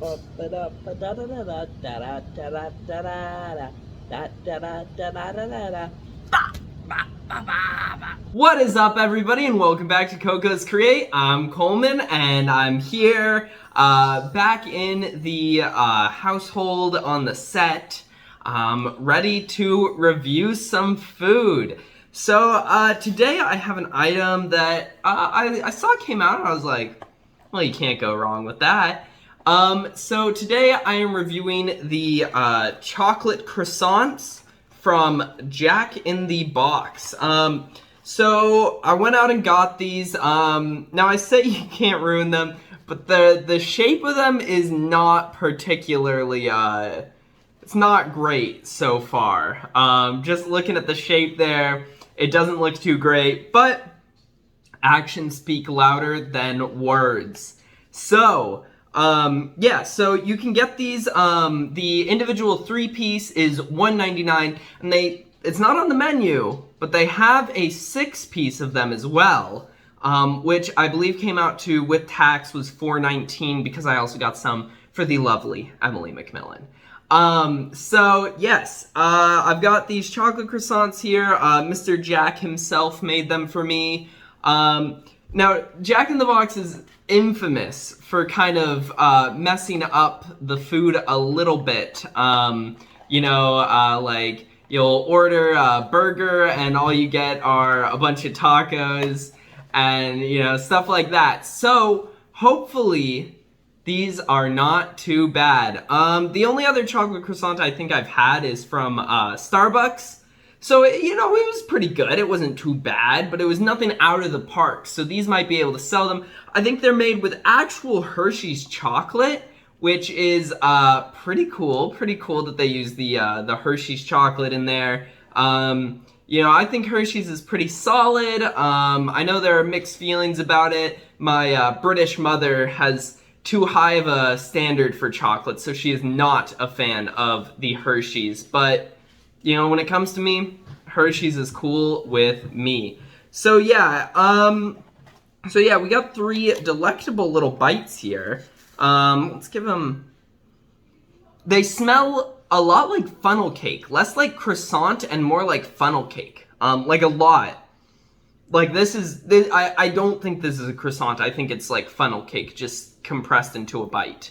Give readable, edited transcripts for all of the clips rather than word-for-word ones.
What is up, everybody, and welcome back to Coco's Create. I'm Coleman, and I'm here back in the household on the set, ready to review some food. So today I have an item that I saw came out, and I was like, well, you can't go wrong with that. So today I am reviewing the chocolate croissants from Jack in the Box. So I went out and got these. Now I say you can't ruin them, but the shape of them is not particularly, it's not great so far. Just looking at the shape there, it doesn't look too great, but actions speak louder than words. So, yeah, so you can get these, the individual 3-piece is $1.99, and it's not on the menu, but they have a 6-piece of them as well, which I believe came out to, with tax, was $4.19, because I also got some for the lovely Emily McMillan. So yes, I've got these chocolate croissants here. Mr. Jack himself made them for me. Now, Jack in the Box is infamous for kind of messing up the food a little bit. Like you'll order a burger and all you get are a bunch of tacos and, stuff like that. So hopefully these are not too bad. The only other chocolate croissant I think I've had is from Starbucks. So, it was pretty good. It wasn't too bad, but it was nothing out of the park. So these might be able to sell them. I think they're made with actual Hershey's chocolate, which is pretty cool. Pretty cool that they use the Hershey's chocolate in there. I think Hershey's is pretty solid. I know there are mixed feelings about it. My British mother has too high of a standard for chocolate, so she is not a fan of the Hershey's. But when it comes to me, Hershey's is cool with me. So yeah, we got 3 delectable little bites here. Let's give them. They smell a lot like funnel cake, less like croissant and more like funnel cake. Like a lot. Like I don't think this is a croissant. I think it's like funnel cake, just compressed into a bite.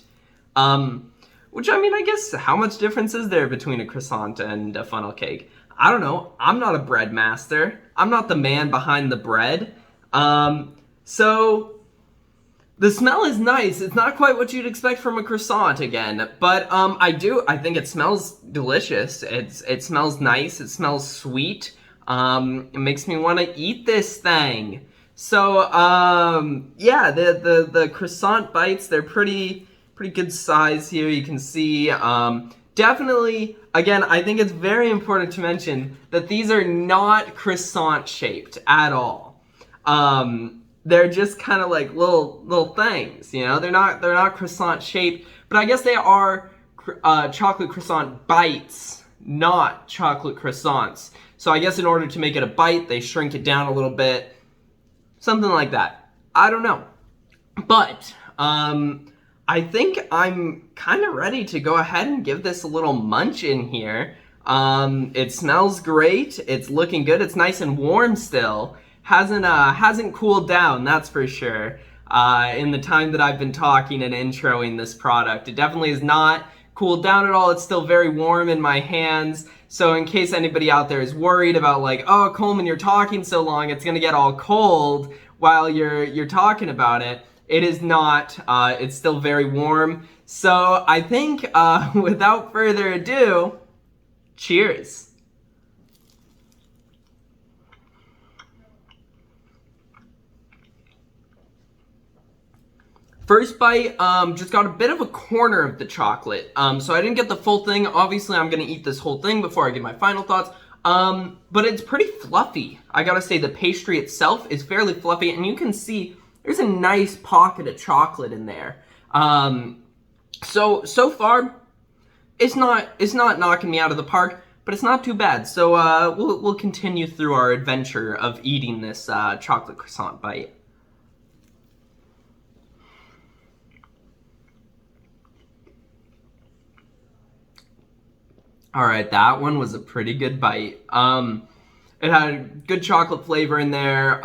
Which, I guess, how much difference is there between a croissant and a funnel cake? I don't know. I'm not a bread master. I'm not the man behind the bread. So the smell is nice. It's not quite what you'd expect from a croissant again, but I think it smells delicious. It smells nice. It smells sweet. It makes me want to eat this thing. So yeah, the croissant bites, they're pretty good size here. You can see, definitely, again, I think it's very important to mention that these are not croissant shaped at all. They're just kind of like little things, they're not croissant shaped, but I guess they are chocolate croissant bites, not chocolate croissants. So I guess in order to make it a bite, they shrink it down a little bit, something like that. I don't know, but I think I'm kind of ready to go ahead and give this a little munch in here. It smells great. It's looking good. It's nice and warm still. Hasn't cooled down, that's for sure. In the time that I've been talking and introing this product, it definitely is not cooled down at all. It's still very warm in my hands. So in case anybody out there is worried about like, oh, Coleman, you're talking so long, it's gonna get all cold while you're talking about it. It is not. It's still very warm. So I think without further ado, cheers. First bite, just got a bit of a corner of the chocolate. So I didn't get the full thing. Obviously, I'm gonna eat this whole thing before I give my final thoughts. But it's pretty fluffy. I gotta say, the pastry itself is fairly fluffy, and you can see there's a nice pocket of chocolate in there. So far, it's not knocking me out of the park, but it's not too bad. So we'll continue through our adventure of eating this chocolate croissant bite. All right, that one was a pretty good bite. It had good chocolate flavor in there.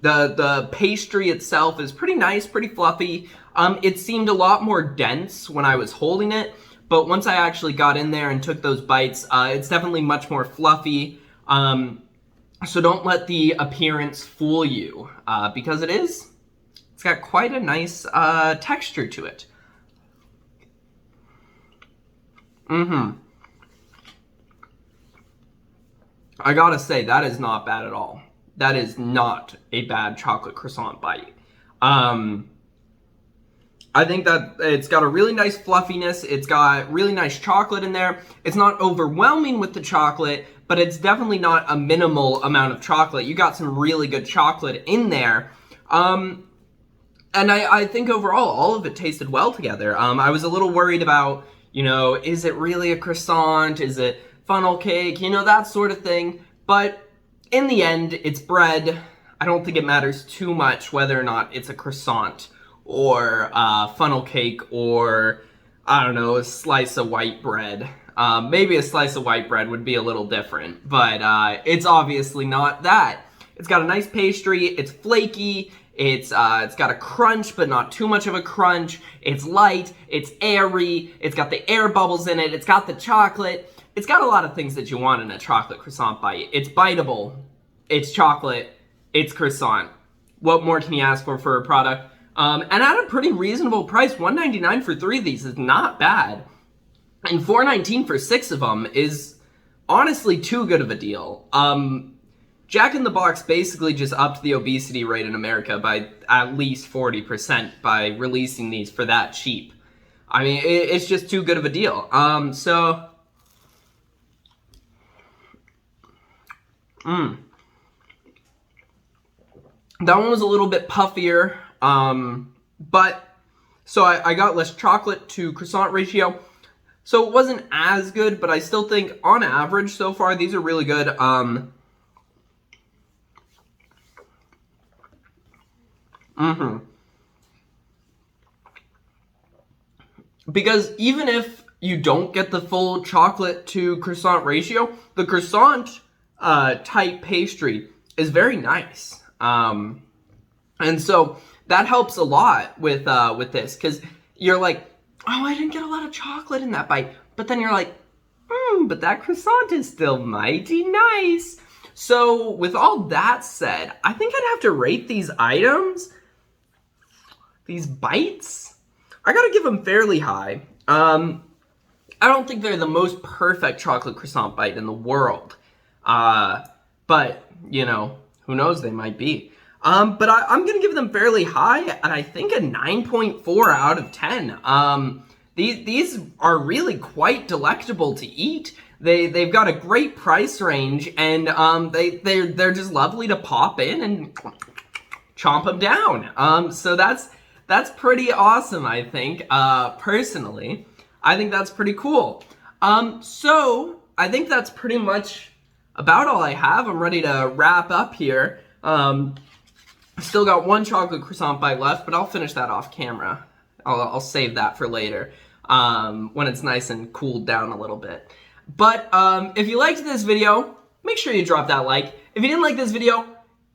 The pastry itself is pretty nice, pretty fluffy. It seemed a lot more dense when I was holding it, but once I actually got in there and took those bites, it's definitely much more fluffy. So don't let the appearance fool you, because it's got quite a nice texture to it. I gotta say, that is not bad at all. That is not a bad chocolate croissant bite. I think that it's got a really nice fluffiness. It's got really nice chocolate in there. It's not overwhelming with the chocolate, but it's definitely not a minimal amount of chocolate. You got some really good chocolate in there. And I think overall, all of it tasted well together. I was a little worried about, is it really a croissant? Is it funnel cake? That sort of thing. But in the end, it's bread. I don't think it matters too much whether or not it's a croissant or funnel cake or, I don't know, a slice of white bread. Maybe a slice of white bread would be a little different, but it's obviously not that. It's got a nice pastry, it's flaky, it's got a crunch, but not too much of a crunch. It's light, it's airy, it's got the air bubbles in it, it's got the chocolate. It's got a lot of things that you want in a chocolate croissant bite. It's biteable, it's chocolate, it's croissant. What more can you ask for a product? And at a pretty reasonable price, $1.99 for 3 of these is not bad. And $4.19 for 6 of them is honestly too good of a deal. Jack in the Box basically just upped the obesity rate in America by at least 40% by releasing these for that cheap. I mean, it's just too good of a deal. That one was a little bit puffier, but so I got less chocolate to croissant ratio. So it wasn't as good, but I still think on average so far, these are really good. Because even if you don't get the full chocolate to croissant ratio, the croissant type pastry is very nice. And so that helps a lot with this, because you're like, oh, I didn't get a lot of chocolate in that bite. But then you're like, but that croissant is still mighty nice. So with all that said, I think I'd have to rate these items, these bites, I gotta give them fairly high. I don't think they're the most perfect chocolate croissant bite in the world. But, who knows, they might be. But I'm going to give them fairly high, and I think a 9.4 out of 10. These are really quite delectable to eat. They've got a great price range, and they're just lovely to pop in and chomp them down. So that's pretty awesome, I think. Personally, I think that's pretty cool. So I think that's pretty much about all I have. I'm ready to wrap up here. Still got one chocolate croissant bite left, but I'll finish that off camera. I'll save that for later, when it's nice and cooled down a little bit. But if you liked this video, make sure you drop that like. If you didn't like this video,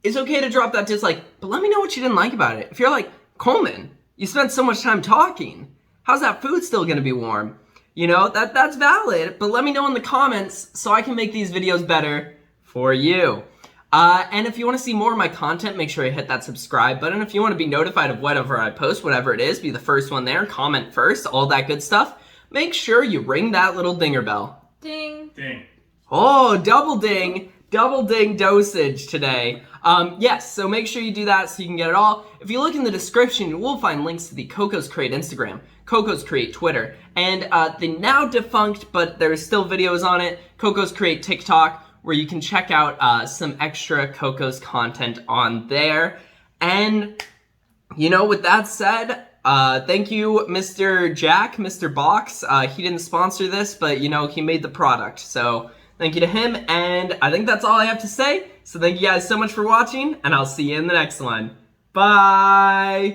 it's okay to drop that dislike, but let me know what you didn't like about it. If you're like, Coleman, you spent so much time talking, how's that food still gonna be warm? That's valid, but let me know in the comments so I can make these videos better for you. And if you want to see more of my content, make sure you hit that subscribe button. If you want to be notified of whatever I post, whatever it is, be the first one there, comment first, all that good stuff. Make sure you ring that little dinger bell. Ding. Ding. Oh, double ding dosage today. Yes, so make sure you do that so you can get it all. If you look in the description, you will find links to the Coco's Create Instagram, Coco's Create Twitter, and the now defunct, but there's still videos on it, Coco's Create TikTok, where you can check out some extra Coco's content on there. And, with that said, thank you, Mr. Jack, Mr. Box. He didn't sponsor this, but, he made the product. So thank you to him, and I think that's all I have to say. So thank you guys so much for watching, and I'll see you in the next one. Bye!